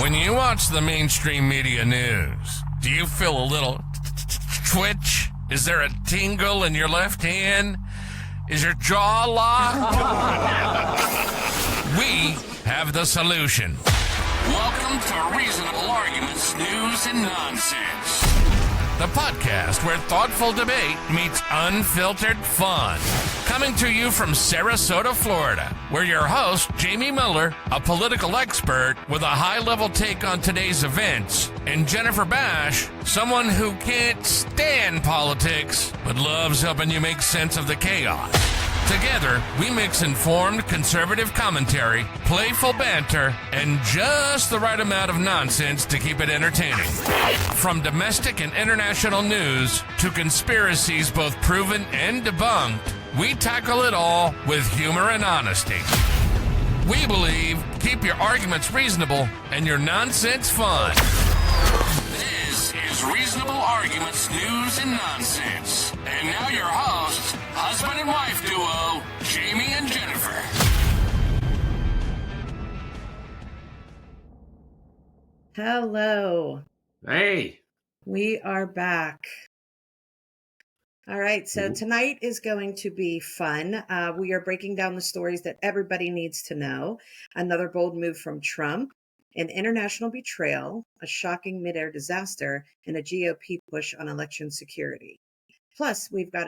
When you watch the mainstream media news, do you feel a little twitch? Is there a tingle in your left hand? Is your jaw locked? We have the solution. Welcome to Reasonable Arguments, News and Nonsense, the podcast where thoughtful debate meets unfiltered fun. Coming to you from Sarasota, Florida, where your host, Jamie Miller, a political expert with a high-level take on today's events, and Jennifer Bash, someone who can't stand politics but loves helping you make sense of the chaos. Together, we mix informed conservative commentary, playful banter, and just the right amount of nonsense to keep it entertaining. From domestic and international news to conspiracies both proven and debunked, we tackle it all with humor and honesty. We believe keep your arguments reasonable and your nonsense fun. This is Reasonable Arguments, News and Nonsense. And now your hosts, husband and wife duo, Jamie and Jennifer. Hello. Hey. We are back. All right, so tonight is going to be fun. We are breaking down the stories that everybody needs to know. Another bold move from Trump, an international betrayal, a shocking midair disaster, and a GOP push on election security. Plus, we've got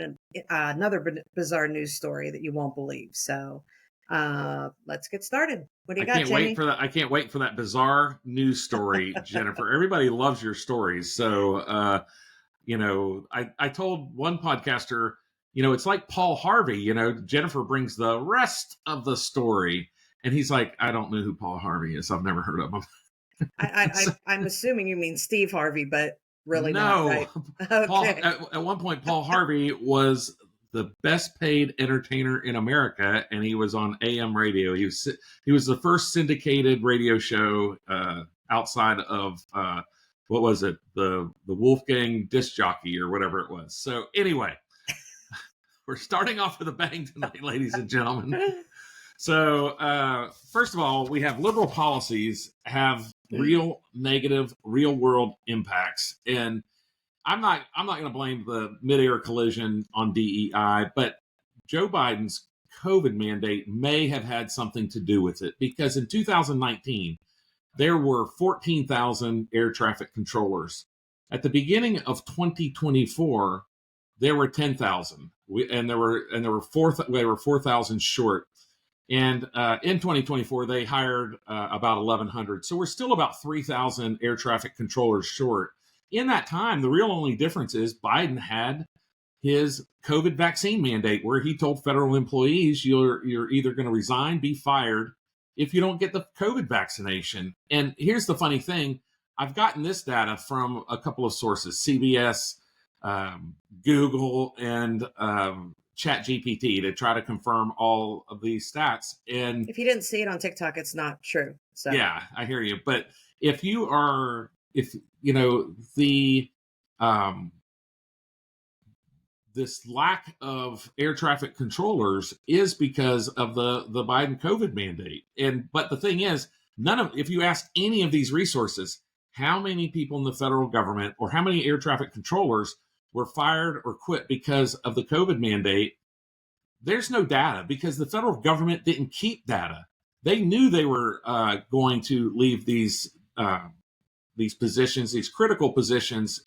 another bizarre news story that you won't believe. So let's get started. What do you got, Jamie? I can't wait for that bizarre news story, Jennifer. Everybody loves your stories. So, I told one podcaster, it's like Paul Harvey, Jennifer brings the rest of the story. And he's like, I don't know who Paul Harvey is. I've never heard of him. I'm assuming you mean Steve Harvey, but really no. Not, right? Okay. At one point, Paul Harvey was the best paid entertainer in America, and he was on AM radio. He was the first syndicated radio show outside of what was it, the Wolfgang disc jockey or whatever it was. So anyway, we're starting off with a bang tonight, ladies and gentlemen. So first of all, we have liberal policies have real negative, real world impacts, and I'm not going to blame the midair collision on DEI, but Joe Biden's COVID mandate may have had something to do with it, because in 2019, there were 14,000 air traffic controllers. At the beginning of 2024, there were 10,000, and there were 4,000 short. And in 2024, they hired about 1,100. So we're still about 3,000 air traffic controllers short. In that time, the real only difference is Biden had his COVID vaccine mandate, where he told federal employees, you're either going to resign, be fired, if you don't get the COVID vaccination. And here's the funny thing. I've gotten this data from a couple of sources, CBS, Google, and ChatGPT, to try to confirm all of these stats. And if you didn't see it on TikTok, it's not true. So yeah, I hear you. But this lack of air traffic controllers is because of the Biden COVID mandate. But the thing is, if you ask any of these resources, how many people in the federal government or how many air traffic controllers were fired or quit because of the COVID mandate, there's no data, because the federal government didn't keep data. They knew they were going to leave these positions, these critical positions,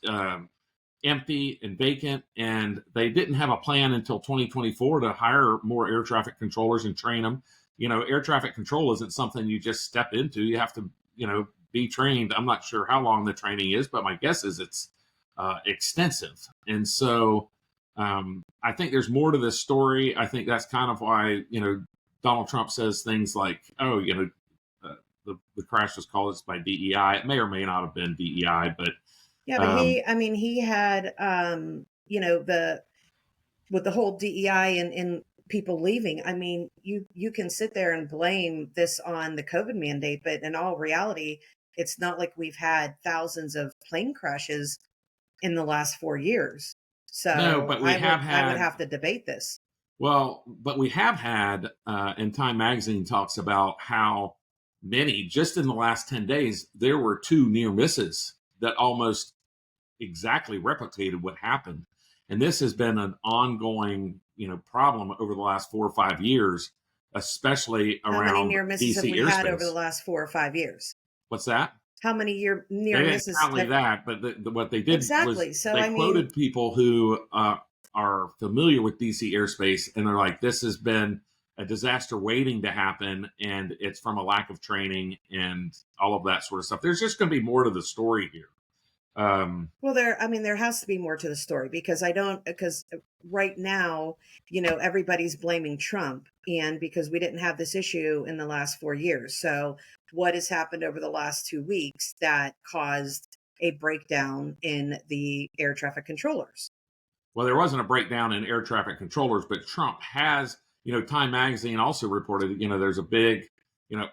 empty and vacant, and they didn't have a plan until 2024 to hire more air traffic controllers and train them. Air traffic control isn't something you just step into. You have to, be trained. I'm not sure how long the training is, but my guess is it's extensive. And so I think there's more to this story. I think that's kind of why, Donald Trump says things like, the crash was caused by DEI. It may or may not have been DEI, but yeah, but he had, with the whole DEI and people leaving. I mean, you can sit there and blame this on the COVID mandate, but in all reality, it's not like we've had thousands of plane crashes in the last 4 years. So no, but I would have to debate this. Well, but we have had, and Time Magazine talks about how many, just in the last 10 days, there were 2 near misses that almost exactly replicated what happened. And this has been an ongoing, problem over the last 4 or 5 years, especially How many around near misses have DC we had over the airspace. last 4 or 5 years? What's that? How many near They didn't misses? count like that, but what they did was Exactly. So, they I mean, quoted people who are familiar with DC airspace, and they're like, "This has been a disaster waiting to happen, and it's from a lack of training and all of that sort of stuff." There's just going to be more to the story here. well, there has to be more to the story because right now, everybody's blaming Trump, and because we didn't have this issue in the last 4 years. So what has happened over the last 2 weeks that caused a breakdown in the air traffic controllers? Well, there wasn't a breakdown in air traffic controllers, but Trump has, Time Magazine also reported, there's a big,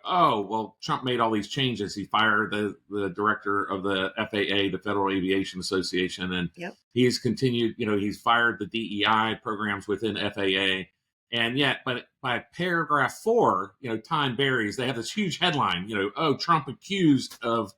oh, well, Trump made all these changes. He fired the director of the FAA, the Federal Aviation Association, and Yep. he's continued, he's fired the DEI programs within FAA. And yet, but by paragraph 4, Time buries, they have this huge headline, oh, Trump accused of,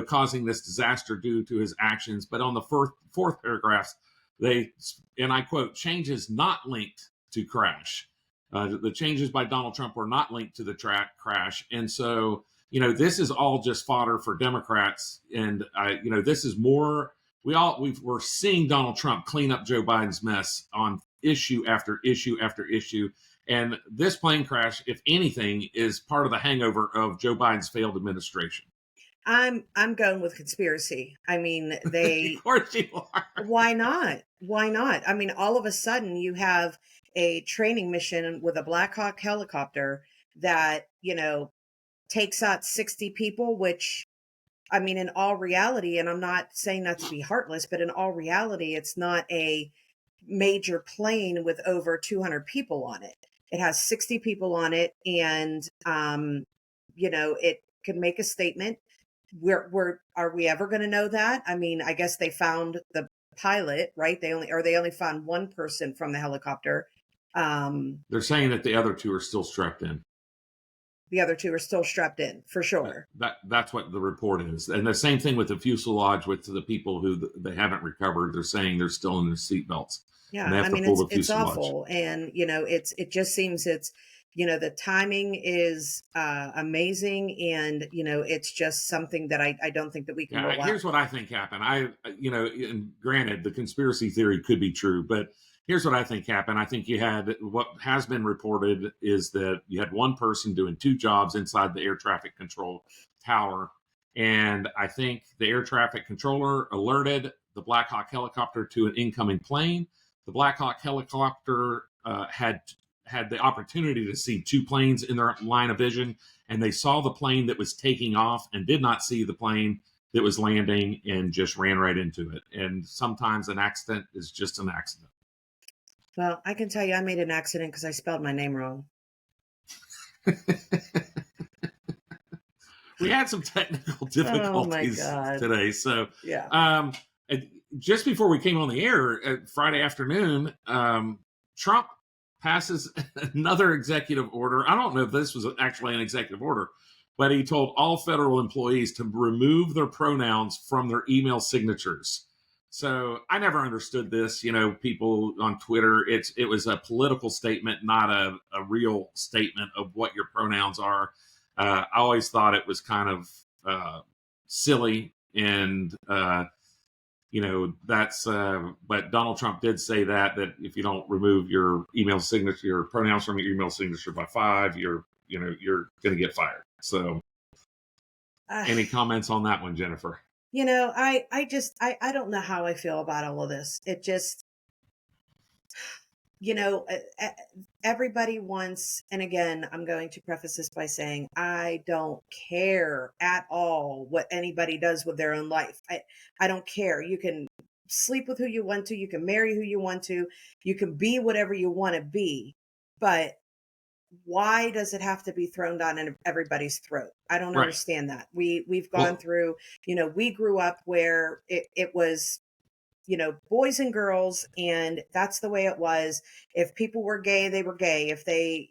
causing this disaster due to his actions. But on the fourth paragraph, they, and I quote, changes not linked to crash. The changes by Donald Trump were not linked to the crash. And so, this is all just fodder for Democrats. And, this is more, we're seeing Donald Trump clean up Joe Biden's mess on issue after issue after issue. And this plane crash, if anything, is part of the hangover of Joe Biden's failed administration. I'm going with conspiracy. I mean, Of course you are. Why not? Why not? I mean, all of a sudden you have a training mission with a Black Hawk helicopter that, takes out 60 people, which, I mean, in all reality, and I'm not saying that to be heartless, but in all reality, it's not a major plane with over 200 people on it. It has 60 people on it, and, it can make a statement. Are we ever going to know that? I mean, I guess they found the pilot, right? They only found one person from the helicopter. They're saying that the other 2 are still strapped in. The other 2 are still strapped in, for sure. That's what the report is. And the same thing with the fuselage with the people who they haven't recovered. They're saying they're still in their seatbelts. Yeah, I mean, it's awful. And, it just seems the timing is amazing. And, it's just something that I don't think that we can roll out. Here's what I think happened. And granted, the conspiracy theory could be true, but here's what I think happened. I think you had, what has been reported is that you had one person doing 2 jobs inside the air traffic control tower. And I think the air traffic controller alerted the Black Hawk helicopter to an incoming plane. The Black Hawk helicopter had the opportunity to see 2 planes in their line of vision, and they saw the plane that was taking off and did not see the plane that was landing and just ran right into it. And sometimes an accident is just an accident. Well, I can tell you I made an accident because I spelled my name wrong. We had some technical difficulties today. So, yeah. Just before we came on the air Friday afternoon, Trump passes another executive order. I don't know if this was actually an executive order, but he told all federal employees to remove their pronouns from their email signatures. So I never understood this. People on Twitter, it was a political statement, not a real statement of what your pronouns are. I always thought it was kind of silly, and that's. But Donald Trump did say that if you don't remove your email signature, your pronouns from your email signature by 5, you're going to get fired. So, any comments on that one, Jennifer? I don't know how I feel about all of this. It just, everybody wants, and again, I'm going to preface this by saying, I don't care at all what anybody does with their own life. I don't care. You can sleep with who you want to, you can marry who you want to, you can be whatever you want to be, but why does it have to be thrown down in everybody's throat? I don't understand that. We've gone through, we grew up where it was, boys and girls, and that's the way it was. If people were gay, they were gay. If they,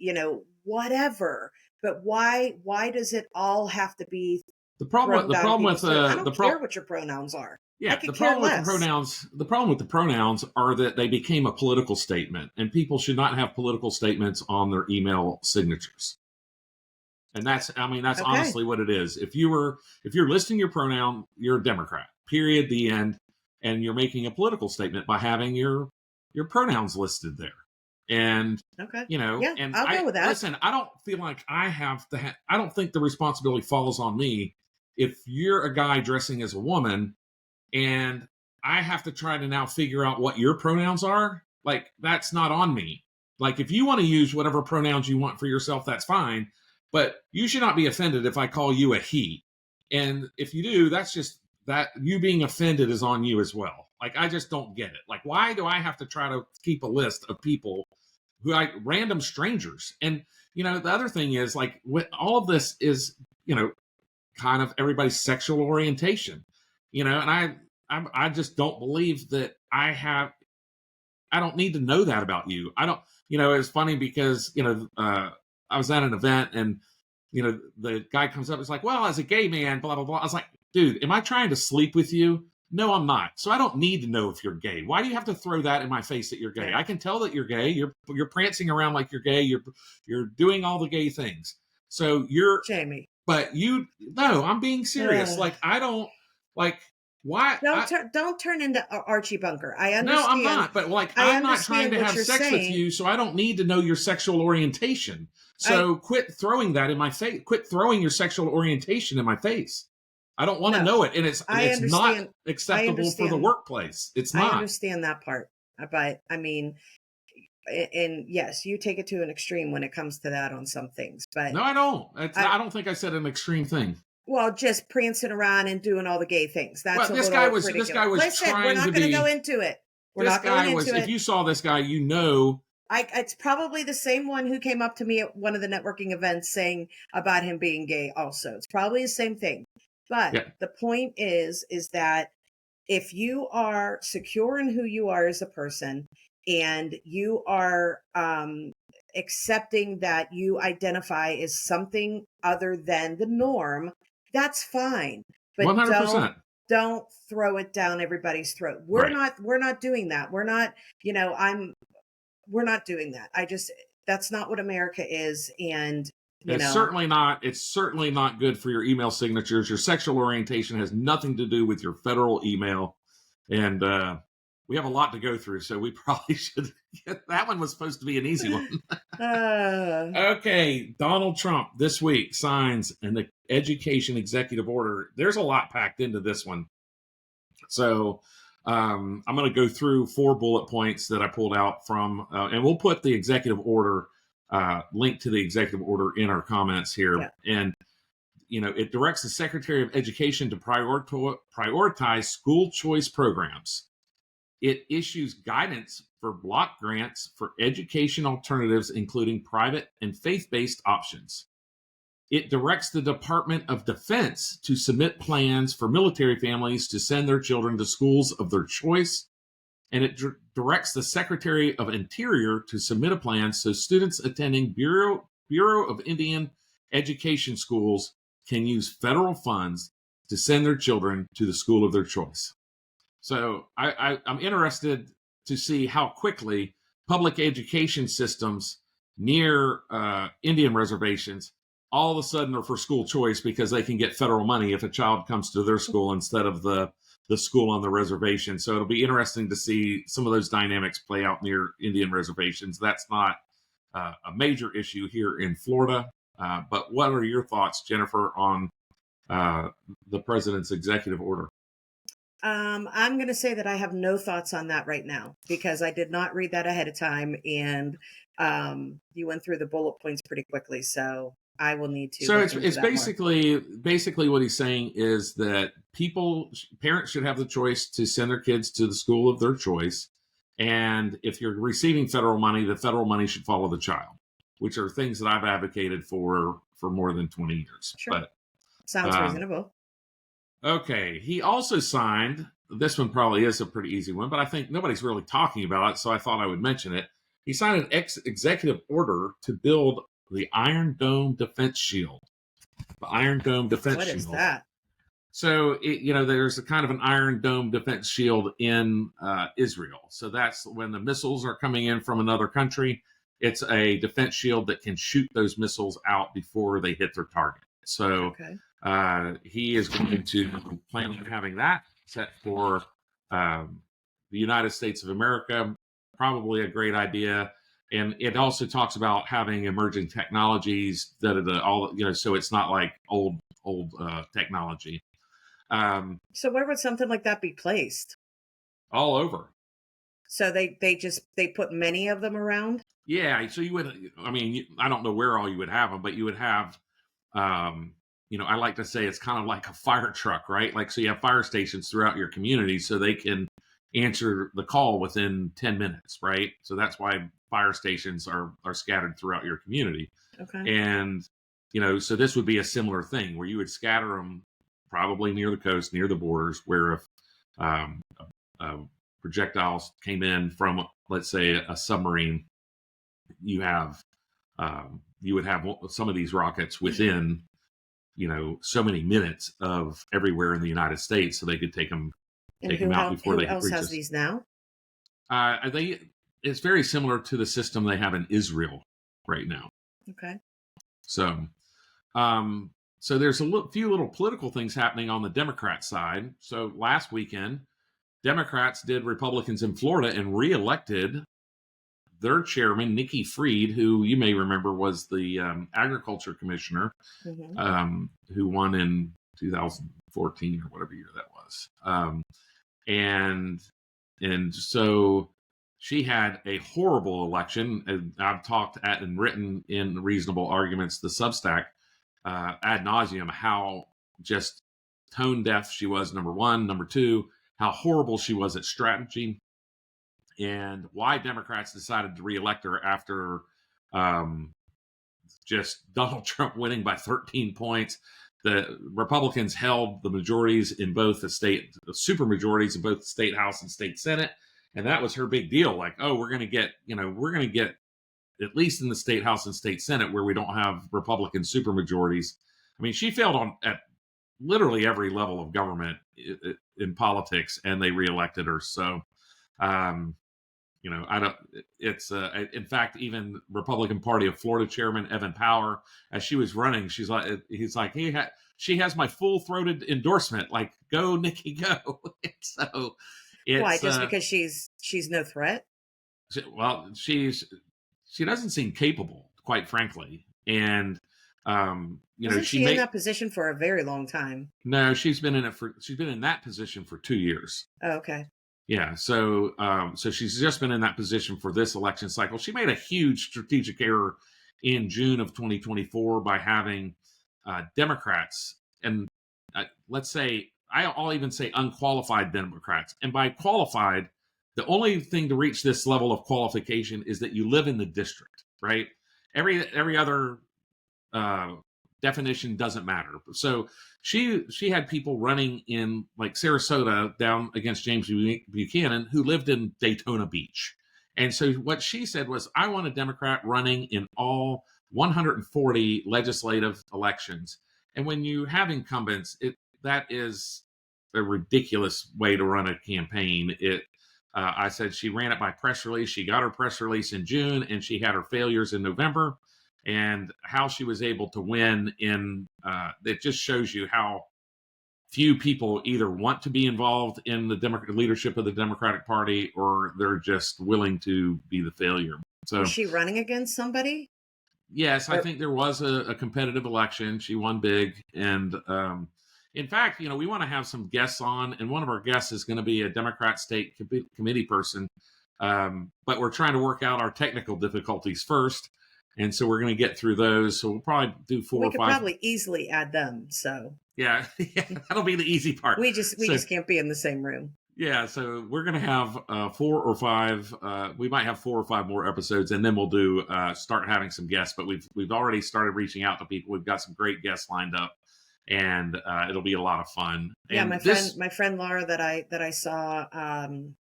whatever. But why does it all have to be The problem with I don't care what your pronouns are. Yeah, the problem with the pronouns are that they became a political statement, and people should not have political statements on their email signatures. And that's Okay. honestly what it is. If you're listing your pronoun, you're a Democrat. Period. The end. And you're making a political statement by having your pronouns listed there. And Okay. and I'll go with that. Listen, I don't feel like I have to. I don't think the responsibility falls on me if you're a guy dressing as a woman, and I have to try to now figure out what your pronouns are. Like, that's not on me. Like, if you want to use whatever pronouns you want for yourself, that's fine. But you should not be offended if I call you a he. And if you do, that's just that you being offended is on you as well. Like, I just don't get it. Like, why do I have to try to keep a list of people random strangers? And, the other thing is, like, all of this is, kind of everybody's sexual orientation, and I just don't believe that I don't need to know that about you. I don't, it's funny because, I was at an event and, the guy comes up, it's like, well, as a gay man, blah, blah, blah. I was like, dude, am I trying to sleep with you? No, I'm not. So I don't need to know if you're gay. Why do you have to throw that in my face that you're gay? I can tell that you're gay. You're prancing around like you're gay. You're doing all the gay things. So you're Jamie. But no, I'm being serious. Like, I don't like why. Don't turn into Archie Bunker. I understand. No, I'm not. But like, I'm not trying to have sex with you, so I don't need to know your sexual orientation. So quit throwing that in my face. Quit throwing your sexual orientation in my face. I don't want to know it, and it's not acceptable for the workplace. It's not. I understand that part, but I mean, and yes, you take it to an extreme when it comes to that on some things. But no, I don't. I don't think I said an extreme thing. Well, just prancing around and doing all the gay things. That's this guy was Listen, trying we're not going to go into it. We're not going into it. If you saw this guy, it's probably the same one who came up to me at one of the networking events saying about him being gay also. It's probably the same thing. But the point is that if you are secure in who you are as a person and you are accepting that you identify as something other than the norm, that's fine. But 100%. Don't throw it down everybody's throat. We're not doing that. We're not, we're not doing that. That's not what America is. And it's certainly not good for your email signatures. Your sexual orientation has nothing to do with your federal email. And we have a lot to go through, so we probably should that one was supposed to be an easy one. Okay, Donald Trump this week signs an education executive order. There's a lot packed into this one. So I'm going to go through 4 bullet points that I pulled out from, and we'll put the executive order link to the executive order in our comments here. Yeah. And, it directs the Secretary of Education to prioritize school choice programs. It issues guidance for block grants for education alternatives, including private and faith-based options. It directs the Department of Defense to submit plans for military families to send their children to schools of their choice. And it directs the Secretary of Interior to submit a plan so students attending Bureau of Indian Education schools can use federal funds to send their children to the school of their choice. So I'm interested to see how quickly public education systems near Indian reservations all of a sudden are for school choice because they can get federal money if a child comes to their school instead of the school on the reservation. So it'll be interesting to see some of those dynamics play out near Indian reservations. That's not a major issue here in Florida. But what are your thoughts, Jennifer, on the president's executive order? I'm going to say that I have no thoughts on that right now because I did not read that ahead of time, and you went through the bullet points pretty quickly, so I will need to. So it's basically what he's saying is that parents should have the choice to send their kids to the school of their choice, and if you're receiving federal money, the federal money should follow the child, which are things that I've advocated for more than 20 years. Sure. But sounds reasonable. Okay. He also signed, this one probably is a pretty easy one, but I think nobody's really talking about it, so I thought I would mention it. He signed an executive order to build the Iron Dome Defense Shield. The Iron Dome Defense Shield. What is that? So, there's a kind of an Iron Dome defense shield in Israel. So that's when the missiles are coming in from another country. It's a defense shield that can shoot those missiles out before they hit their target. So he is going to plan on having that set for the United States of America. Probably a great idea. And it also talks about having emerging technologies so it's not like old technology. So where would something like that be placed? All over. So they put many of them around? Yeah. So you would, I don't know where all you would have them, but you would have, I like to say it's kind of like a fire truck, right? Like, so you have fire stations throughout your community so they can answer the call within 10 minutes, right? So that's why fire stations are scattered throughout your community. Okay. And, so this would be a similar thing where you would scatter them probably near the coast, near the borders, where if projectiles came in from, let's say, a submarine, you would have some of these rockets within, so many minutes of everywhere in the United States, so they could take them out before they reach us. Who else has these now? It's very similar to the system they have in Israel right now. Okay. So there's a few little political things happening on the Democrat side. So last weekend, Democrats did Republicans in Florida and reelected their chairman, Nikki Fried, who you may remember was the agriculture commissioner, who won in 2014 or whatever year that was. And so she had a horrible election. And I've talked and written in Reasonable Arguments, the Substack, ad nauseum, how just tone deaf she was, number one. Number two, how horrible she was at strategy, and why Democrats decided to reelect her after just Donald Trump winning by 13 points. The Republicans held the majorities in both the super majorities in both the state House and state Senate. And that was her big deal. Like, oh, we're going to get at least in the state House and state Senate where we don't have Republican supermajorities. I mean, she failed at literally every level of government in politics, and they reelected her. So, in fact, even Republican Party of Florida Chairman Evan Power, as she was running, she's like, she has my full-throated endorsement. Like, go, Nikki, go. So, why? Just because she's no threat? She doesn't seem capable, quite frankly. And, Wasn't she in that position for a very long time? No, she's been in that position for 2 years. Oh, okay. Yeah. So she's just been in that position for this election cycle. She made a huge strategic error in June of 2024 by having Democrats, and let's say, I'll even say unqualified Democrats. And by qualified, the only thing to reach this level of qualification is that you live in the district, right? Every other definition doesn't matter. So she had people running in like Sarasota down against James Buchanan who lived in Daytona Beach. And so what she said was, I want a Democrat running in all 140 legislative elections. And when you have incumbents, that is a ridiculous way to run a campaign. I said she ran it by press release. She got her press release in June, and she had her failures in November. And how she was able to win it just shows you how few people either want to be involved in the leadership of the Democratic Party, or they're just willing to be the failure. So, was she running against somebody? Yes, I think there was a competitive election. She won big. And in fact, we want to have some guests on, and one of our guests is going to be a Democrat state committee person. But we're trying to work out our technical difficulties first. And so we're going to get through those. So we'll probably do 4 or 5. We could probably easily add them. So yeah, that'll be the easy part. We just can't be in the same room. Yeah, so we're going to have 4 or 5. We might have 4 or 5 more episodes, and then we'll do start having some guests. But we've already started reaching out to people. We've got some great guests lined up, and it'll be a lot of fun. Yeah, and my friend Laura that I saw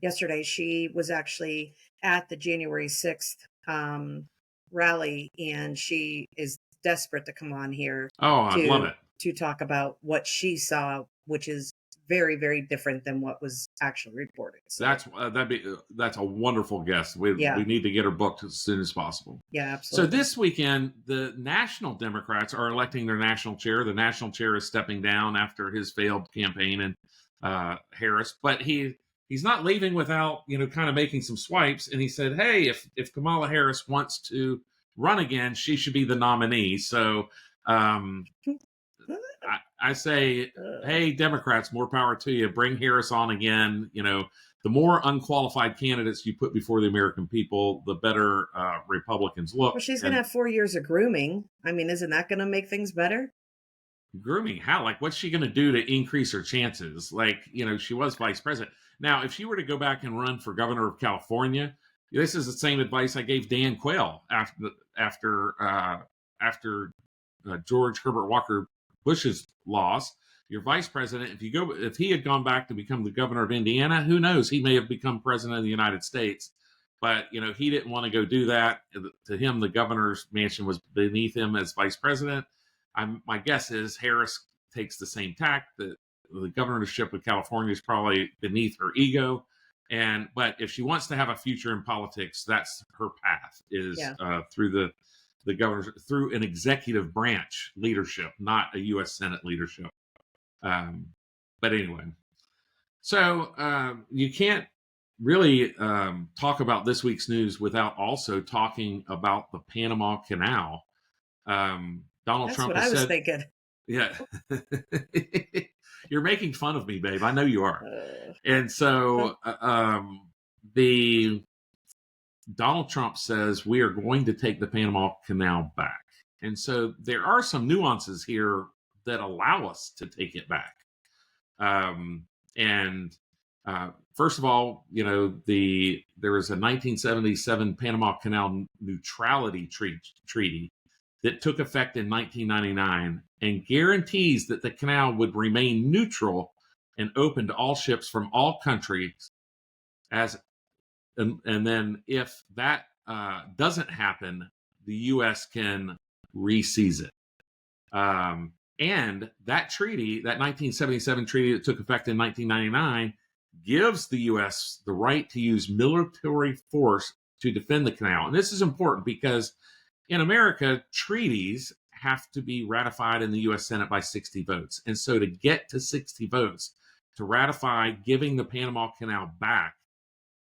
yesterday, she was actually at the January 6th rally, and she is desperate to come on here Oh, I love it. to talk about what she saw, which is very, very different than what was actually reported. So That's a wonderful guest. We need to get her booked as soon as possible. Yeah, absolutely. So this weekend, the National Democrats are electing their national chair. The national chair is stepping down after his failed campaign, and Harris, but he's not leaving without kind of making some swipes. And he said, hey, if Kamala Harris wants to run again, she should be the nominee. So I say, hey, Democrats, more power to you. Bring Harris on again. The more unqualified candidates you put before the American people, the better Republicans look. Well, she's going to have 4 years of grooming. I mean, isn't that going to make things better? Grooming? How? Like, what's she going to do to increase her chances? Like, she was vice president. Now, if she were to go back and run for governor of California, this is the same advice I gave Dan Quayle after George Herbert Walker Bush's loss. Your vice president, if he had gone back to become the governor of Indiana, who knows? He may have become president of the United States. But, he didn't want to go do that. To him, the governor's mansion was beneath him as vice president. My guess is Harris takes the same tack. The governorship of California is probably beneath her ego. But if she wants to have a future in politics, that's her path, is through the governor, through an executive branch leadership, not a U.S. Senate leadership. But anyway, so you can't really talk about this week's news without also talking about the Panama Canal. Donald That's Trump what has I was said, thinking. Yeah. You're making fun of me, babe. I know you are. And so the Donald Trump says we are going to take the Panama Canal back. And so there are some nuances here that allow us to take it back. First of all, there was a 1977 Panama Canal neutrality treaty that took effect in 1999 and guarantees that the canal would remain neutral and open to all ships from all countries. And then if that doesn't happen, the U.S. can re-seize it. And that treaty, that 1977 treaty that took effect in 1999, gives the U.S. the right to use military force to defend the canal. And this is important because in America, treaties have to be ratified in the U.S. Senate by 60 votes. And so to get to 60 votes to ratify giving the Panama Canal back,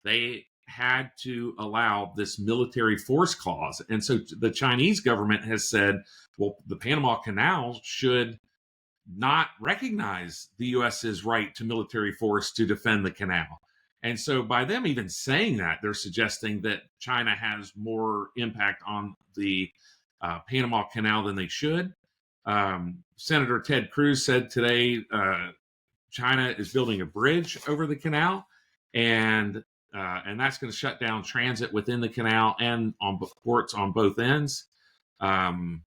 they had to allow this military force clause. And so the Chinese government has said, well, the Panama Canal should not recognize the U.S.'s right to military force to defend the canal. And so by them even saying that, they're suggesting that China has more impact on the Panama Canal than they should. Senator Ted Cruz said today China is building a bridge over the canal, and that's going to shut down transit within the canal and on ports on both ends. And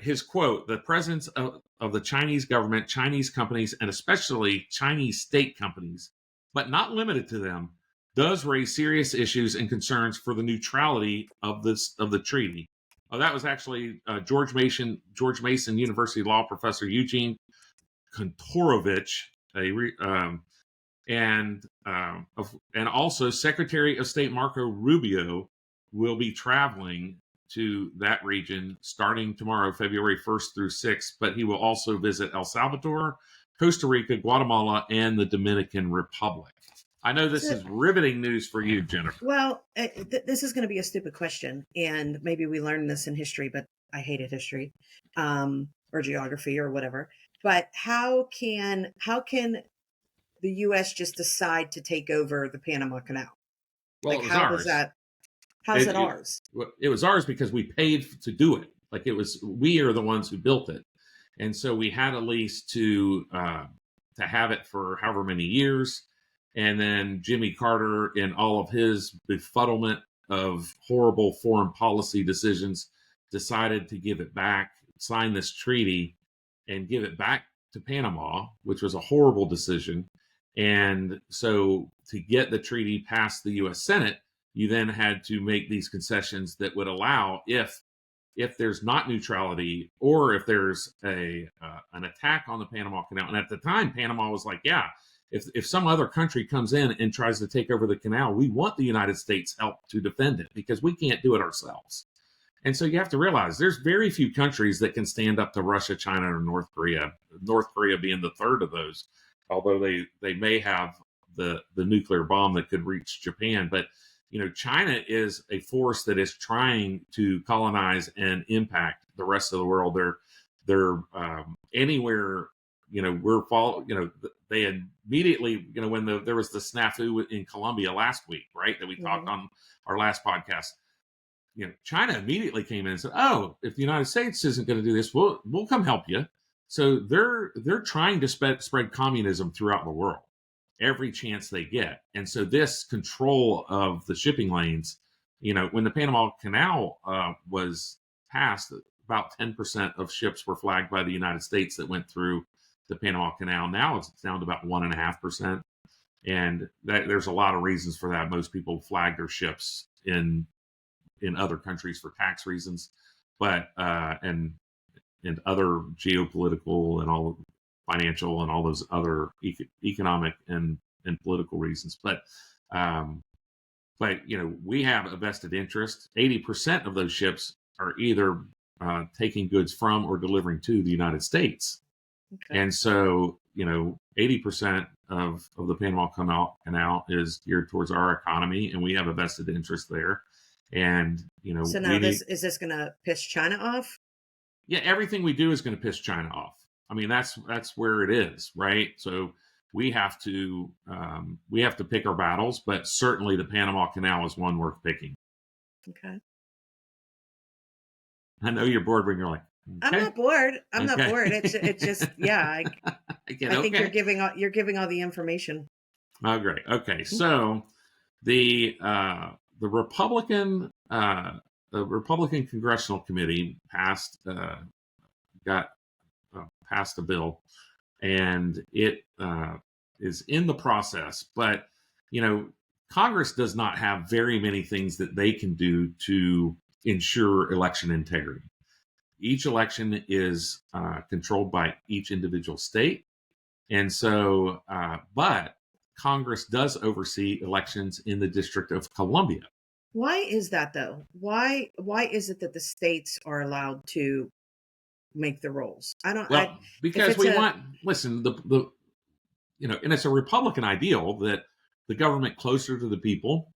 his quote, the presence of the Chinese government, Chinese companies, and especially Chinese state companies, but not limited to them, does raise serious issues and concerns for the neutrality of the treaty. That was actually George Mason University law professor Eugene Kontorovich, and also Secretary of State Marco Rubio will be traveling to that region starting tomorrow, February 1st through 6th, but he will also visit El Salvador, Costa Rica, Guatemala, and the Dominican Republic. I know this is riveting news for you, Jennifer. Well, this is going to be a stupid question, and maybe we learned this in history, but I hated history or geography or whatever. But how can the U.S. just decide to take over the Panama Canal? Well, like, it was ours. How's it ours? It was ours because we paid to do it. Like we are the ones who built it, and so we had a lease to have it for however many years. And then Jimmy Carter, in all of his befuddlement of horrible foreign policy decisions, decided to give it back, sign this treaty, and give it back to Panama, which was a horrible decision. And so to get the treaty past the U.S. Senate, you then had to make these concessions that would allow, if there's not neutrality, or if there's an attack on the Panama Canal. And at the time, Panama was like, yeah, if some other country comes in and tries to take over the canal, we want the United States help to defend it, because we can't do it ourselves. And so you have to realize there's very few countries that can stand up to Russia, China, or North Korea. North Korea being the third of those, although they may have the nuclear bomb that could reach Japan. But China is a force that is trying to colonize and impact the rest of the world. They're anywhere. They immediately, when there was the snafu in Colombia last week, right, that we talked on our last podcast. China immediately came in and said, "Oh, if the United States isn't going to do this, we'll come help you." So they're trying to spread communism throughout the world every chance they get. And so this control of the shipping lanes, when the Panama Canal was passed, about 10% of ships were flagged by the United States that went through the Panama Canal. Now it's down to about 1.5%. And there's a lot of reasons for that. Most people flag their ships in other countries for tax reasons, but and other geopolitical and all financial and all those other economic and political reasons. But we have a vested interest. 80% of those ships are either taking goods from or delivering to the United States. Okay. And so 80% of the Panama Canal is geared towards our economy, and we have a vested interest there. And so now is this going to piss China off? Yeah, everything we do is going to piss China off. I mean, that's where it is, right? So we have to pick our battles, but certainly the Panama Canal is one worth picking. Okay. I know you're bored when you're like, okay. I'm not bored. I'm not bored. It's just I think you're giving all the information. Oh, great. Okay, so the Republican Congressional Committee passed a bill, and it is in the process. But Congress does not have very many things that they can do to ensure election integrity. Each election is controlled by each individual state, and so but Congress does oversee elections in the District of Columbia. Why is that, though? Why is it that the states are allowed to make the rules? Because we want, listen, the and it's a Republican ideal that the government closer to the people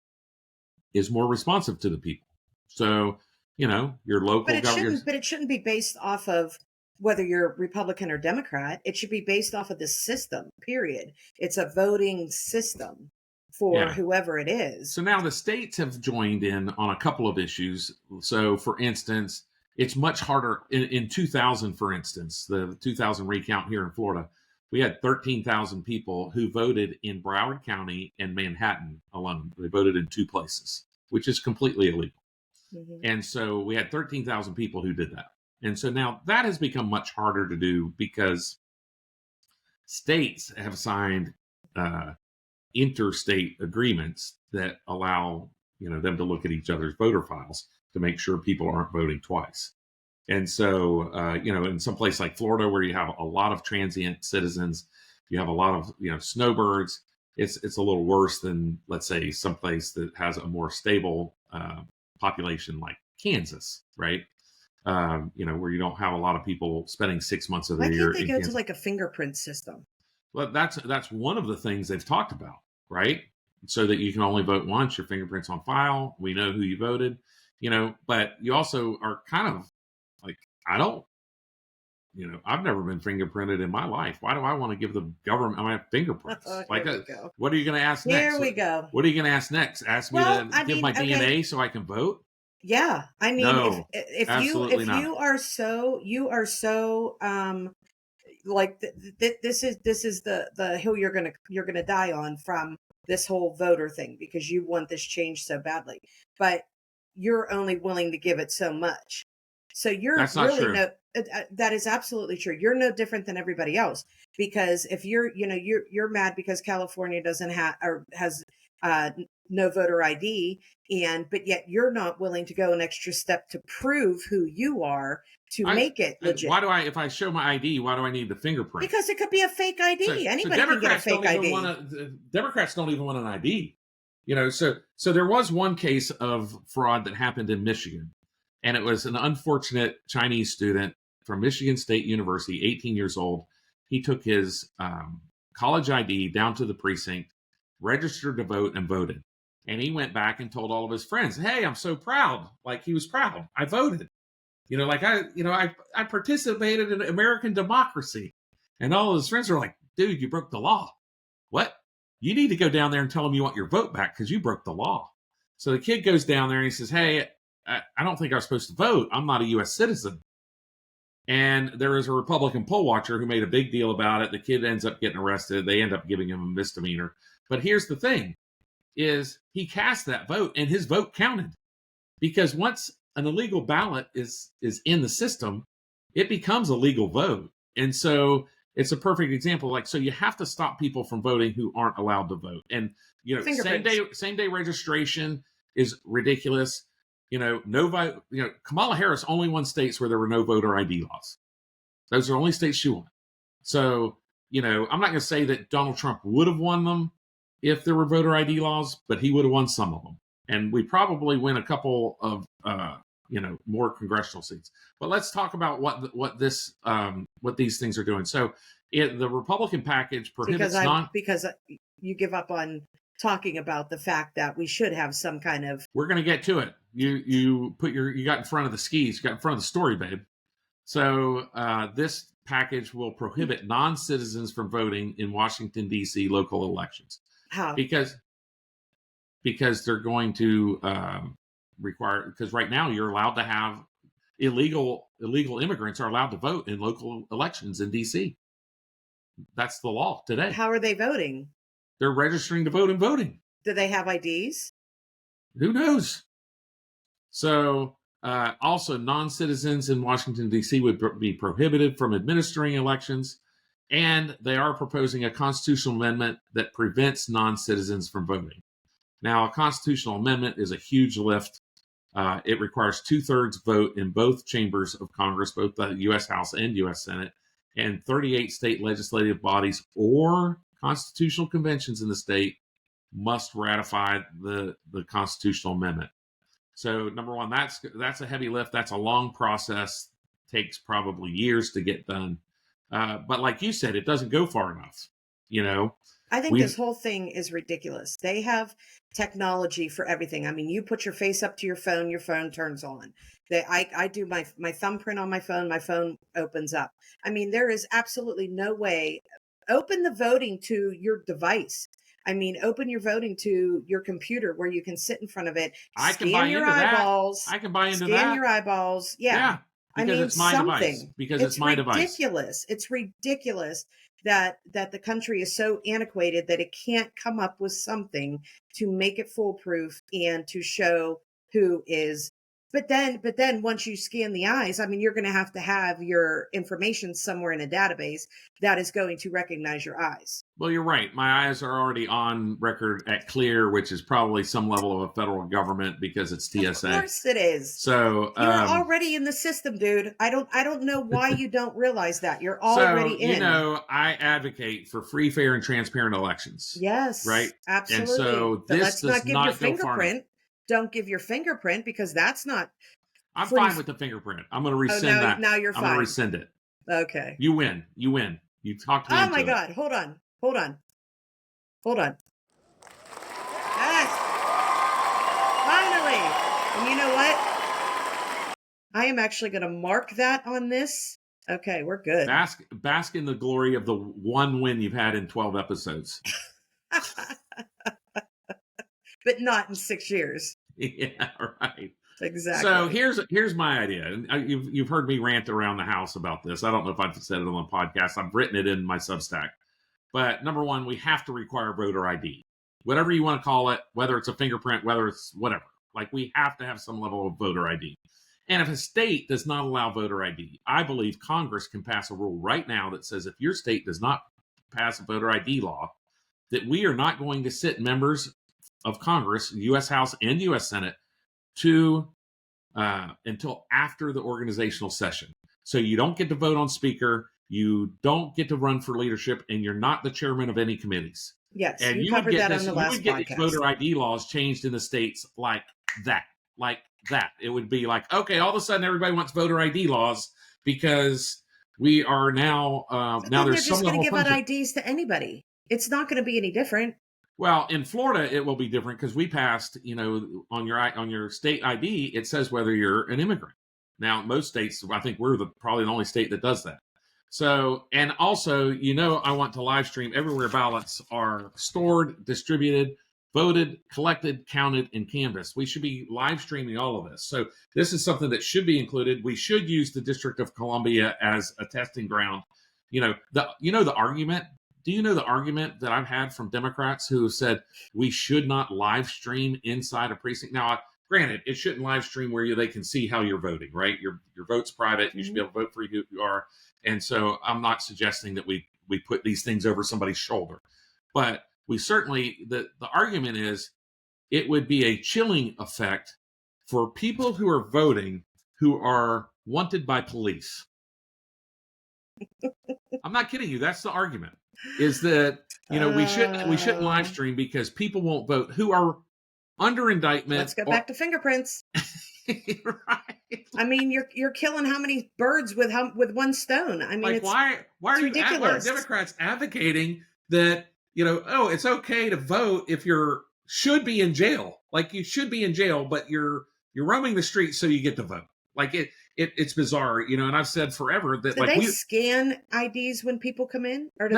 is more responsive to the people. So, your local government. But it shouldn't be based off of whether you're Republican or Democrat. It should be based off of the system, period. It's a voting system for whoever it is. So now the states have joined in on a couple of issues. So, for instance, it's much harder. In 2000, for instance, the 2000 recount here in Florida, we had 13,000 people who voted in Broward County and Manhattan alone. They voted in two places, which is completely illegal. Mm-hmm. And so we had 13,000 people who did that. And so now that has become much harder to do because states have signed interstate agreements that allow them to look at each other's voter files to make sure people aren't voting twice. And so in some place like Florida, where you have a lot of transient citizens, you have a lot of snowbirds, it's a little worse than, let's say, someplace that has a more stable population like Kansas, right? Where you don't have a lot of people spending 6 months of the year. Why can't they go to like a fingerprint system? Well, that's one of the things they've talked about, right? So that you can only vote once, your fingerprint's on file, we know who you voted, but you also are kind of like, I've never been fingerprinted in my life. Why do I want to give the government my fingerprints? What are you going to ask next? Here we go. What are you going to ask next? Ask me to give my DNA so I can vote? Yeah, I mean, no, if you are so like this is the hill you're gonna die on from this whole voter thing, because you want this change so badly, but you're only willing to give it so much. So That's not really true. That is absolutely true. You're no different than everybody else, because if you're mad because California doesn't have or has no voter ID, but yet you're not willing to go an extra step to prove who you are to make it legit. Why do I, if I show my ID, why do I need the fingerprint? Because it could be a fake ID. So Anybody can get a fake ID. Democrats don't even want an ID. So there was one case of fraud that happened in Michigan, and it was an unfortunate Chinese student from Michigan State University, 18 years old. He took his college ID down to the precinct, registered to vote, and voted. And he went back and told all of his friends, "Hey, I'm so proud!" Like he was proud. I voted. I participated in American democracy. And all of his friends are like, "Dude, you broke the law." What? You need to go down there and tell them you want your vote back because you broke the law. So the kid goes down there and he says, "Hey, I don't think I was supposed to vote. I'm not a U.S. citizen." And there is a Republican poll watcher who made a big deal about it. The kid ends up getting arrested. They end up giving him a misdemeanor. But here's the thing, is he cast that vote and his vote counted. Because once an illegal ballot is in the system, it becomes a legal vote. And so it's a perfect example. Like, so you have to stop people from voting who aren't allowed to vote. And, same day registration is ridiculous. No vote. Kamala Harris only won states where there were no voter ID laws. Those are only states she won. So, I'm not going to say that Donald Trump would have won them if there were voter ID laws, but he would have won some of them. And we probably win a couple of, more congressional seats. But let's talk about what these things are doing. So the Republican package prohibits because you give up on talking about the fact that we should have some kind of. We're going to get to it. You got in front of the skis, you got in front of the story, babe. So this package will prohibit non-citizens from voting in Washington, D.C. local elections. How? Because they're going to require, because right now you're allowed to have illegal immigrants are allowed to vote in local elections in D.C. That's the law today. How are they voting? They're registering to vote and voting. Do they have IDs? Who knows? So also non-citizens in Washington, D.C. would be prohibited from administering elections. And they are proposing a constitutional amendment that prevents non-citizens from voting. Now, a constitutional amendment is a huge lift. It requires 2/3 vote in both chambers of Congress, both the U.S. House and U.S. Senate, and 38 state legislative bodies or constitutional conventions in the state must ratify the constitutional amendment. So, number one, that's a heavy lift. That's a long process. Takes probably years to get done. But like you said, it doesn't go far enough. I think this whole thing is ridiculous. They have technology for everything. I mean, you put your face up to your phone turns on. I do my thumbprint on my phone opens up. I mean, there is absolutely no way. Open the voting to your device. I mean, open your voting to your computer where you can sit in front of it. I can buy into that. I can buy into that. Scan your eyeballs. Yeah. Because it's my device. Because it's my device. It's ridiculous that the country is so antiquated that it can't come up with something to make it foolproof and to show who is. But then once you scan the eyes, I mean, you're going to have your information somewhere in a database that is going to recognize your eyes. Well, you're right. My eyes are already on record at CLEAR, which is probably some level of a federal government because it's TSA. Of course it is. So you're already in the system, dude. I don't know why you don't realize that. You're already in. I advocate for free, fair, and transparent elections. Yes. Right? Absolutely. And so this does not go far enough. Don't give your fingerprint because that's not. I'm fine with the fingerprint. I'm going to rescind that. Now you're fine. I'm going to rescind it. Okay. You win. You talked me into it. Oh my God. Hold on. Yes. Finally. And you know what? I am actually going to mark that on this. Okay, we're good. Bask in the glory of the one win you've had in 12 episodes. But not in 6 years. Yeah, right. Exactly. So here's my idea. And you've heard me rant around the house about this. I don't know if I've said it on the podcast. I've written it in my Substack. But number one, we have to require voter ID. Whatever you want to call it, whether it's a fingerprint, whether it's whatever. Like, we have to have some level of voter ID. And if a state does not allow voter ID, I believe Congress can pass a rule right now that says if your state does not pass a voter ID law, that we are not going to sit members of Congress, U.S. House and U.S. Senate, to until after the organizational session. So you don't get to vote on speaker, you don't get to run for leadership, and you're not the chairman of any committees. Yes, And you covered that on the last you would get podcast. these voter ID laws changed in the states like that. It would be like, okay, all of a sudden everybody wants voter ID laws because we are now now there's some just going to give out function. IDs to anybody. It's not going to be any different. Well, in Florida, it will be different because we passed, on your state ID, it says whether you're an immigrant. Now, most states, I think we're probably the only state that does that. So, and also, I want to live stream everywhere ballots are stored, distributed, voted, collected, counted, and canvassed. We should be live streaming all of this. So this is something that should be included. We should use the District of Columbia as a testing ground. The argument. Do you know the argument that I've had from Democrats who have said we should not live stream inside a precinct? Now, granted, it shouldn't live stream where they can see how you're voting, right? Your vote's private. You should be able to vote for who you are. And so I'm not suggesting that we put these things over somebody's shoulder. But we certainly, the argument is it would be a chilling effect for people who are voting who are wanted by police. I'm not kidding you. That's the argument. Is that we shouldn't live stream because people won't vote who are under indictment. Let's go back to fingerprints. Right. I mean, you're killing how many birds with one stone? I mean, why are ridiculous. Democrats advocating that it's okay to vote if should be in jail? Like you should be in jail, but you're roaming the streets so you get to vote. Like it's bizarre, and I've said forever that do they scan IDs when people come in, or do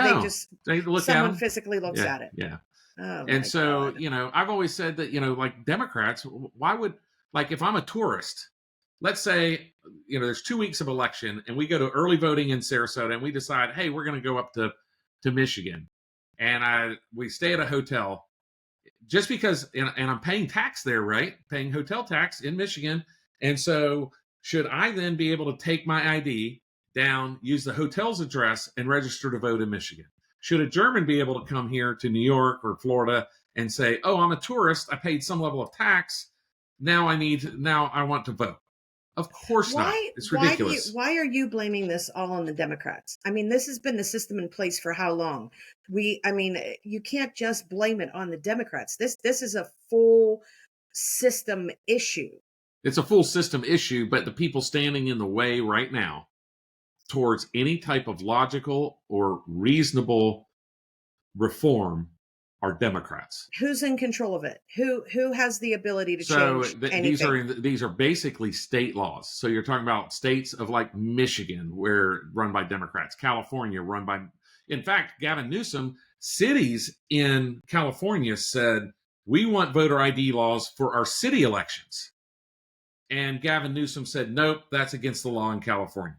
they look someone physically looks at it? Yeah. Oh, and so God. I've always said that like Democrats, why would, like, if I'm a tourist, let's say there's 2 weeks of election and we go to early voting in Sarasota and we decide, hey, we're going to go up to Michigan, and we stay at a hotel just because, and I'm paying tax there, right? Paying hotel tax in Michigan, and so. Should I then be able to take my ID down, use the hotel's address, and register to vote in Michigan? Should a German be able to come here to New York or Florida and say, oh, I'm a tourist, I paid some level of tax, now I want to vote? Of course not. It's ridiculous. Why are you blaming this all on the Democrats? I mean, this has been the system in place for how long? You can't just blame it on the Democrats. This is a full system issue. It's a full system issue, but the people standing in the way right now towards any type of logical or reasonable reform are Democrats. Who's in control of it? Who has the ability to change anything? These are basically state laws. So you're talking about states of like Michigan, where run by Democrats, California run by. In fact, Gavin Newsom, cities in California said we want voter ID laws for our city elections. And Gavin Newsom said, nope, that's against the law in California.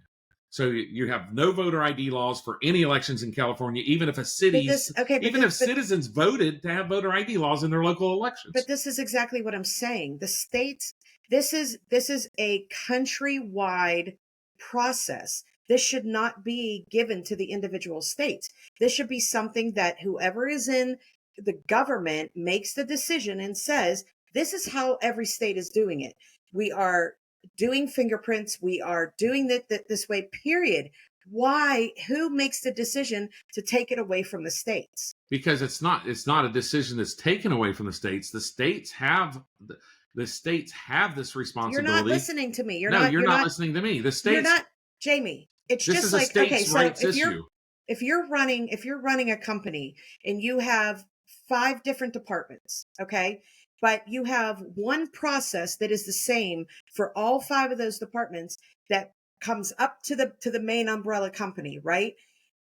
So you have no voter ID laws for any elections in California, even if citizens voted to have voter ID laws in their local elections. But this is exactly what I'm saying. The states, this is a countrywide process. This should not be given to the individual states. This should be something that whoever is in the government makes the decision and says, this is how every state is doing it. We are doing fingerprints. We are doing it this way, period. Why? Who makes the decision to take it away from the states? Because it's not a decision that's taken away from the states. The states have this responsibility. You're not listening to me. You're not listening to me. The states. You're not, Jamie. It's this just is like, a states' okay, rights so issue. if you're running a company and you have 5 different departments, okay? But you have one process that is the same for all 5 of those departments that comes up to the main umbrella company, right?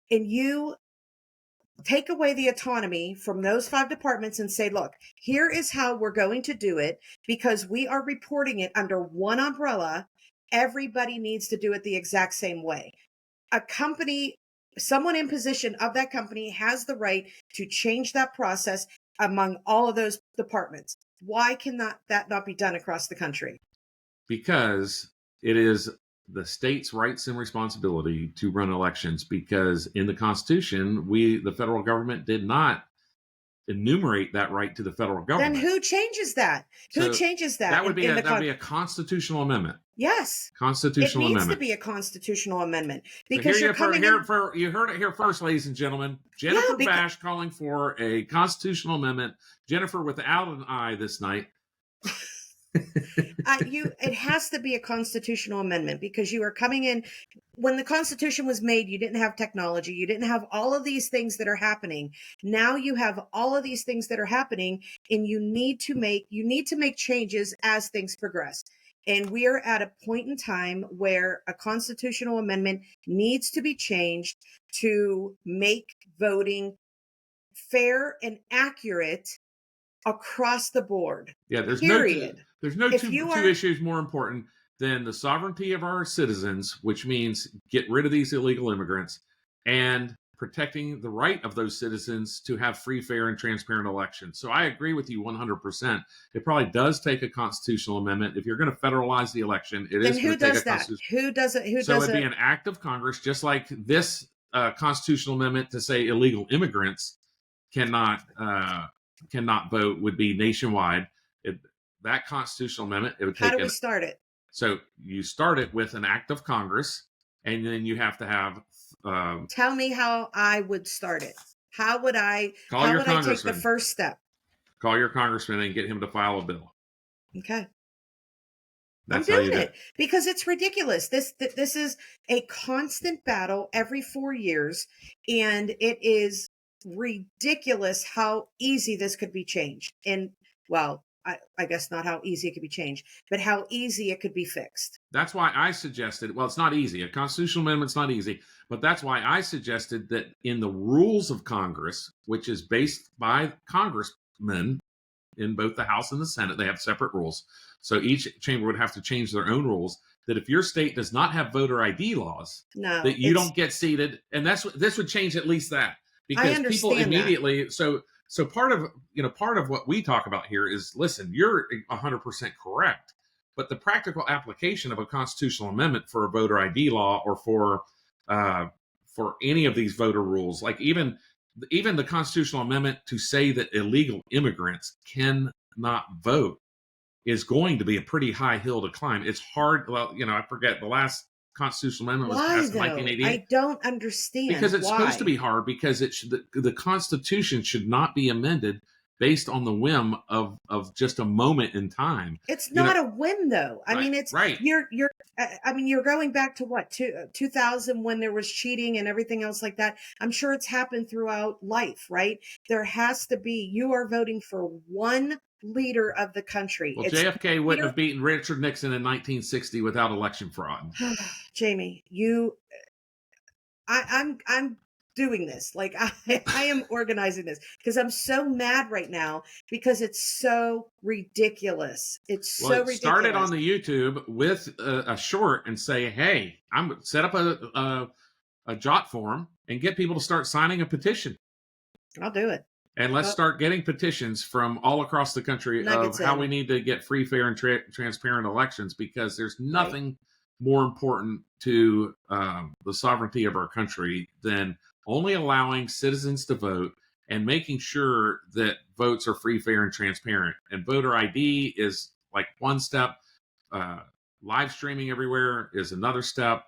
And you take away the autonomy from those 5 departments and say, look, here is how we're going to do it because we are reporting it under one umbrella. Everybody needs to do it the exact same way. A company, someone in position of that company has the right to change that process among all of those departments. Why cannot that not be done across the country? Because it is the state's rights and responsibility to run elections, because in the Constitution, the federal government did not enumerate that right to the federal government. Then who changes that? Who changes that? That would be a constitutional amendment. Yes. Constitutional amendment. It needs to be a constitutional amendment because so you're coming in. You heard it here first, ladies and gentlemen. Jennifer Bash calling for a constitutional amendment. Jennifer without an I this night. It has to be a constitutional amendment because you are coming in. When the Constitution was made, you didn't have technology. You didn't have all of these things that are happening. Now you have all of these things that are happening, and you need to make changes as things progress. And we are at a point in time where a constitutional amendment needs to be changed to make voting fair and accurate across the board. Yeah, there's period. no two issues more important than the sovereignty of our citizens, which means get rid of these illegal immigrants, and protecting the right of those citizens to have free, fair, and transparent elections. So I agree with you 100%. It probably does take a constitutional amendment. If you're going to federalize the election, it is going to take a constitutional. Who does it? So it'd be an act of Congress, just like this constitutional amendment to say illegal immigrants cannot vote would be nationwide. That constitutional amendment, it would take. How do we start it? So you start it with an act of Congress, and then you have to have. Tell me how I would start it. How would I take the first step? Call your congressman and get him to file a bill. Okay. That's I'm doing it because it's ridiculous. This is a constant battle every 4 years, and it is ridiculous how easy this could be changed. And well, I guess not how easy it could be changed, but how easy it could be fixed. That's why I suggested, well, it's not easy. A constitutional amendment's not easy, but that's why I suggested that in the rules of Congress, which is based by congressmen in both the House and the Senate, they have separate rules. So each chamber would have to change their own rules, that if your state does not have voter ID laws, that you don't get seated. And this would change at least that. Because people immediately, so part of what we talk about here is, listen, you're 100% correct, but the practical application of a constitutional amendment for a voter ID law or for any of these voter rules, like even the constitutional amendment to say that illegal immigrants cannot vote, is going to be a pretty high hill to climb. It's hard. Well, I forget the last constitutional amendment was passed in 1988. I don't understand. Because it's supposed to be hard, because the Constitution should not be amended based on the whim of just a moment in time. It's not a whim, though. I mean, it's right. You're going back to what, 2000, when there was cheating and everything else like that. I'm sure it's happened throughout life, right? There has to be. You are voting for one leader of the country. Well, JFK wouldn't have beaten Richard Nixon in 1960 without election fraud. Jamie, I'm doing this. Like I am organizing this because I'm so mad right now because it's so ridiculous. It's so ridiculous. Start it on the YouTube with a short and say, hey, I'm set up a jot form and get people to start signing a petition. I'll do it. And let's start getting petitions from all across the country of how we need to get free, fair, and transparent elections, because there's nothing more important to the sovereignty of our country than only allowing citizens to vote and making sure that votes are free, fair, and transparent. And voter ID is like one step. Live streaming everywhere is another step.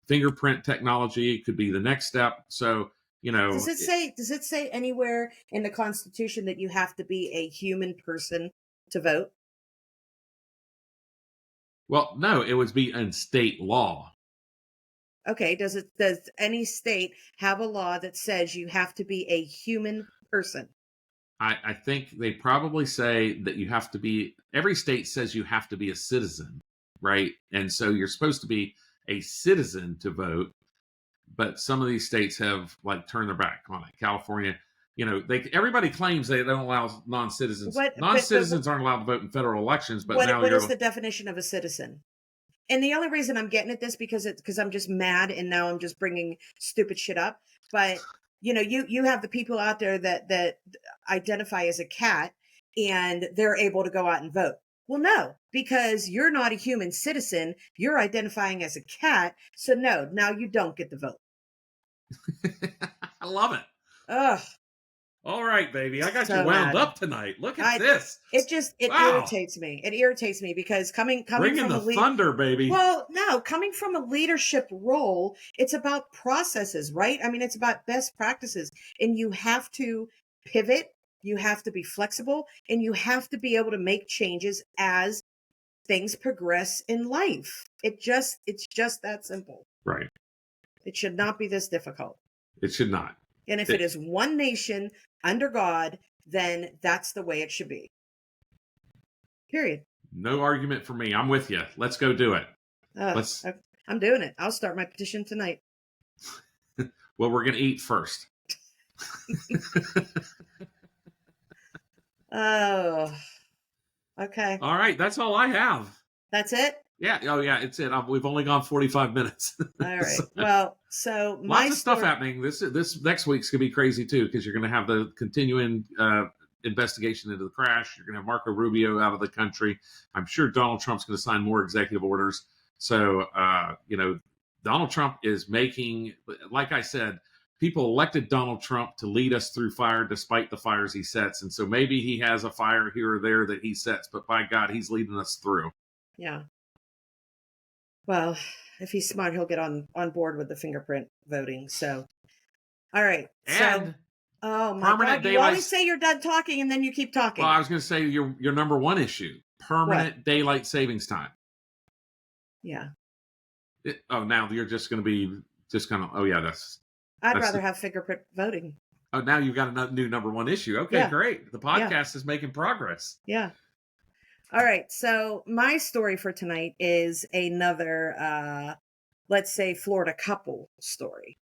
Fingerprint technology could be the next step. So, does it say anywhere in the Constitution that you have to be a human person to vote? Well, no, it would be in state law. Okay, does any state have a law that says you have to be a human person? I think they probably say that you have to be, every state says you have to be a citizen, right? And so you're supposed to be a citizen to vote. But some of these states have turned their back on it. California, everybody claims they don't allow non-citizens. Non-citizens aren't allowed to vote in federal elections. But what is the definition of a citizen? And the only reason I'm getting at this because I'm just mad, and now I'm just bringing stupid shit up. But you have the people out there that identify as a cat, and they're able to go out and vote. Well, no, because you're not a human citizen. You're identifying as a cat. So no, now you don't get the vote. I love it. Ugh. All right, baby. I got So you wound mad. up tonight. Look at this. It Wow. irritates me. It irritates me because coming Bring in from the thunder, baby. well, no, coming from a leadership role, it's about processes, right? I mean, it's about best practices, and you have to pivot, you have to be flexible, and you have to be able to make changes as things progress in life. It's just that simple. Right. It should not be this difficult. It should not. And if it is one nation under God, then that's the way it should be. Period. No argument for me. I'm with you. Let's go do it. I'm doing it. I'll start my petition tonight. Well, we're going to eat first. Oh, okay. All right. That's all I have. That's it? Yeah. Oh, yeah. It's it. We've only gone 45 minutes. All right. Well, so lots of stuff happening. This next week's going to be crazy, too, because you're going to have the continuing investigation into the crash. You're going to have Marco Rubio out of the country. I'm sure Donald Trump's going to sign more executive orders. So, Donald Trump is making, like I said, people elected Donald Trump to lead us through fire despite the fires he sets. And so maybe he has a fire here or there that he sets, but by God, he's leading us through. Yeah. Well, if he's smart, he'll get on board with the fingerprint voting. So, all right. And oh my God, you always say you're done talking and then you keep talking. Well, I was going to say your number one issue, permanent daylight savings time. Yeah. Now you're just going to be just kind of, I'd rather have fingerprint voting. Oh, now you've got a new number one issue. Okay, great. The podcast is making progress. Yeah. All right. So my story for tonight is another, let's say, Florida couple story.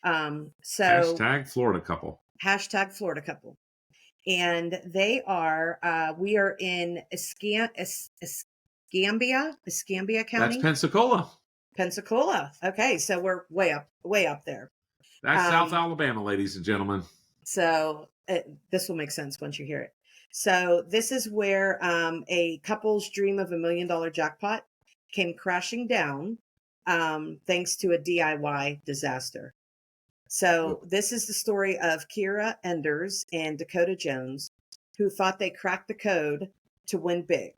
Hashtag Florida couple. Hashtag Florida couple. And they are, we are in Escambia County. That's Pensacola. Pensacola. Okay. So we're way up there. That's South Alabama, ladies and gentlemen. So this will make sense once you hear it. So this is where a couple's dream of $1 million jackpot came crashing down thanks to a DIY disaster. So this is the story of Kira Enders and Dakota Jones, who thought they cracked the code to win big.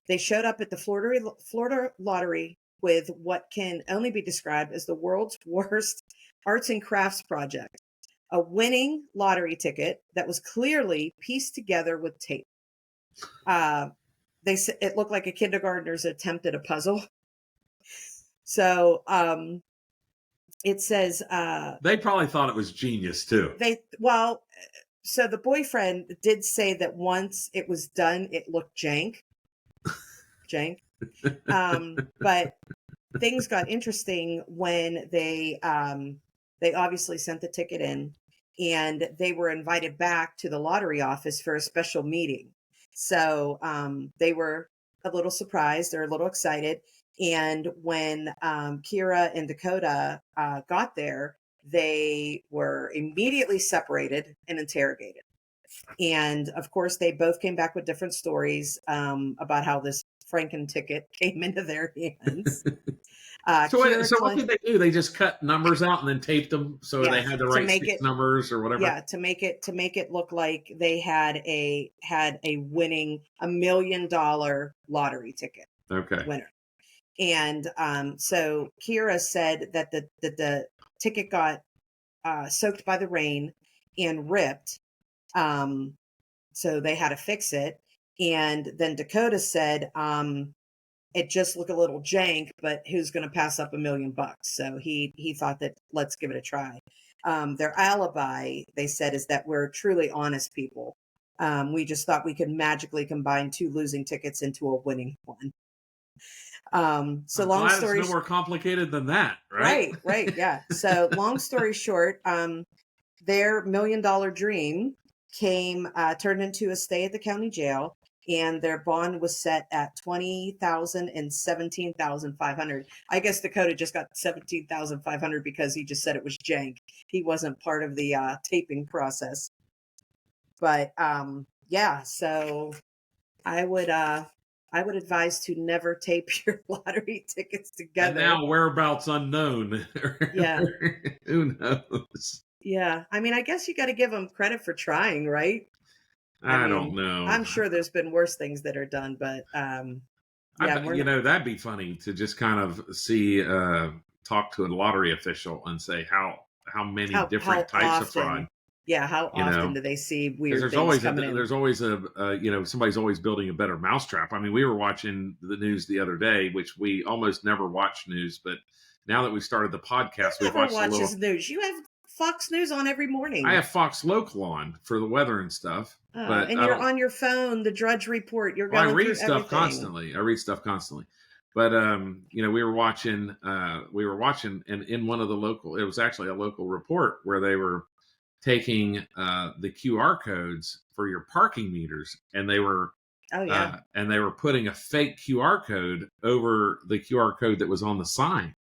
They showed up at the Florida lottery with what can only be described as the world's worst arts and crafts project. A winning lottery ticket that was clearly pieced together with tape. They said it looked like a kindergartner's attempt at a puzzle. So it says they probably thought it was genius too. So the boyfriend did say that once it was done, it looked jank. But things got interesting when they obviously sent the ticket in. And they were invited back to the lottery office for a special meeting. So they were a little surprised. They're a little excited. And when Kira and Dakota got there, they were immediately separated and interrogated. And of course, they both came back with different stories about how this Franken ticket came into their hands. So what did they do? They just cut numbers out and then taped them so they had the right numbers or whatever. Yeah, to make it look like they had a winning $1 million lottery ticket. Okay. Winner. And so Kira said that the ticket got soaked by the rain and ripped. So they had to fix it. And then Dakota said, it just looked a little jank, but who's going to pass up $1 million? So he thought that let's give it a try. Their alibi, they said, is that we're truly honest people. We just thought we could magically combine 2 losing tickets into a winning one. So long story, it's no more complicated than that, right? Right, yeah. So long story short, their $1 million dream turned into a stay at the county jail. And their bond was set at $20,000 and $17,500. I guess Dakota just got $17,500 because he just said it was jank. He wasn't part of the taping process. But so I would advise to never tape your lottery tickets together. And now whereabouts unknown. Yeah. Who knows? Yeah. I mean, I guess you got to give them credit for trying, right? I don't know. I'm sure there's been worse things that are done, but that'd be funny to just kind of see, talk to a lottery official and say how many different types of fraud. Yeah, how often do they see weird things coming in? There's always somebody's always building a better mousetrap. I mean, we were watching the news the other day, which we almost never watch news, but now that we started the podcast, we've watched a little news. You have Fox News on every morning. I have Fox Local on for the weather and stuff. But and you're on your phone, the Drudge Report. You're going I read through stuff constantly. But we were watching, and in one of the local, it was actually a local report where they were taking the QR codes for your parking meters, and they were putting a fake QR code over the QR code that was on the sign,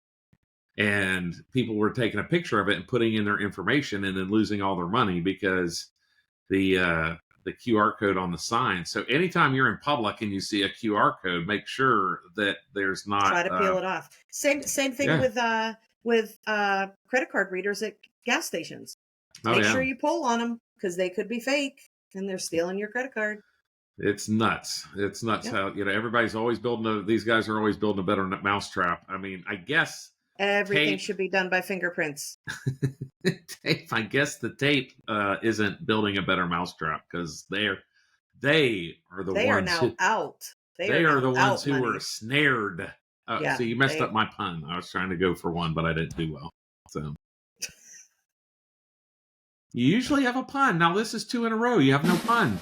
and people were taking a picture of it and putting in their information and then losing all their money because the QR code on the sign. So anytime you're in public and you see a QR code, make sure that there's not try to peel it off. Same thing with credit card readers at gas stations. Make sure you pull on them because they could be fake and they're stealing your credit card. It's nuts. How everybody's always building these guys are always building a better mousetrap. I mean, I guess everything should be done by fingerprints. Tape. I guess the tape isn't building a better mousetrap because they are the ones who were snared. So you messed up my pun. I was trying to go for one, but I didn't do well. So you usually have a pun. Now this is 2 in a row. You have no pun.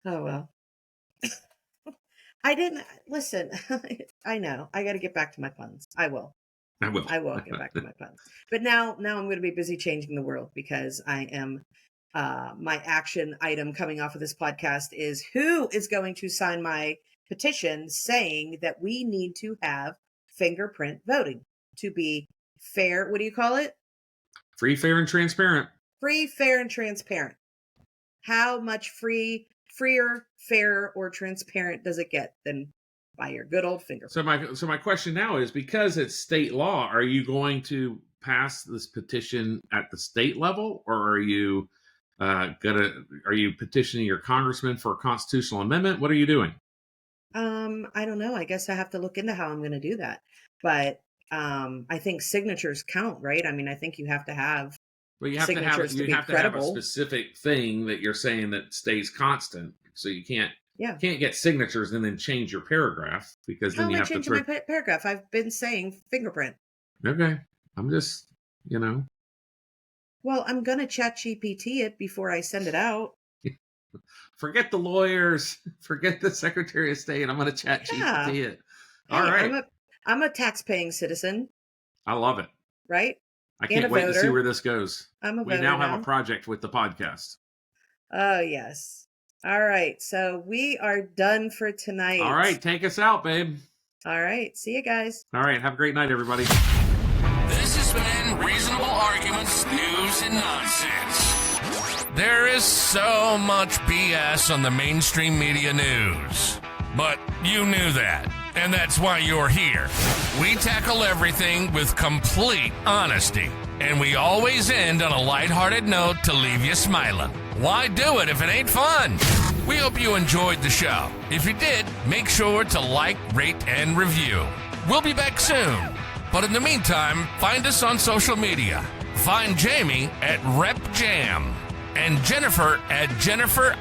Oh well. I didn't listen. I know. I got to get back to my puns. I will get back to my puns. But now I'm going to be busy changing the world because I am. My action item coming off of this podcast is who is going to sign my petition saying that we need to have fingerprint voting to be fair. What do you call it? Free, fair, and transparent. Free, fair, and transparent. How much freer, fair, or transparent does it get than by your good old fingerprint? So my question now is, because it's state law, are you going to pass this petition at the state level, or are you petitioning your congressman for a constitutional amendment? What are you doing? I don't know. I guess I have to look into how I'm going to do that. But I think signatures count, right? I mean, I think you have to have. Well, you have to have a specific thing that you're saying that stays constant. So you can't get signatures and then change your paragraph because then you have to change my paragraph. I've been saying fingerprint. Okay, I'm just Well, I'm gonna ChatGPT it before I send it out. Forget the lawyers. Forget the Secretary of State. I'm gonna ChatGPT it. All right. I'm a tax-paying citizen. I love it. Right. I can't wait to see where this goes. We now have a project with the podcast. Oh, yes. All right. So we are done for tonight. All right. Take us out, babe. All right. See you guys. All right. Have a great night, everybody. This has been Reasonable Arguments, News and Nonsense. There is so much BS on the mainstream media news. But you knew that. And that's why you're here. We tackle everything with complete honesty. And we always end on a lighthearted note to leave you smiling. Why do it if it ain't fun? We hope you enjoyed the show. If you did, make sure to like, rate, and review. We'll be back soon. But in the meantime, find us on social media. Find Jamie at RepJam. And Jennifer at Jennifer_SRQ.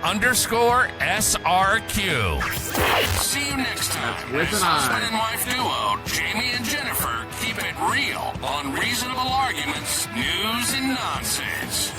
See you next time. With an husband and wife duo, Jamie and Jennifer, keep it real on Reasonable Arguments, News and Nonsense.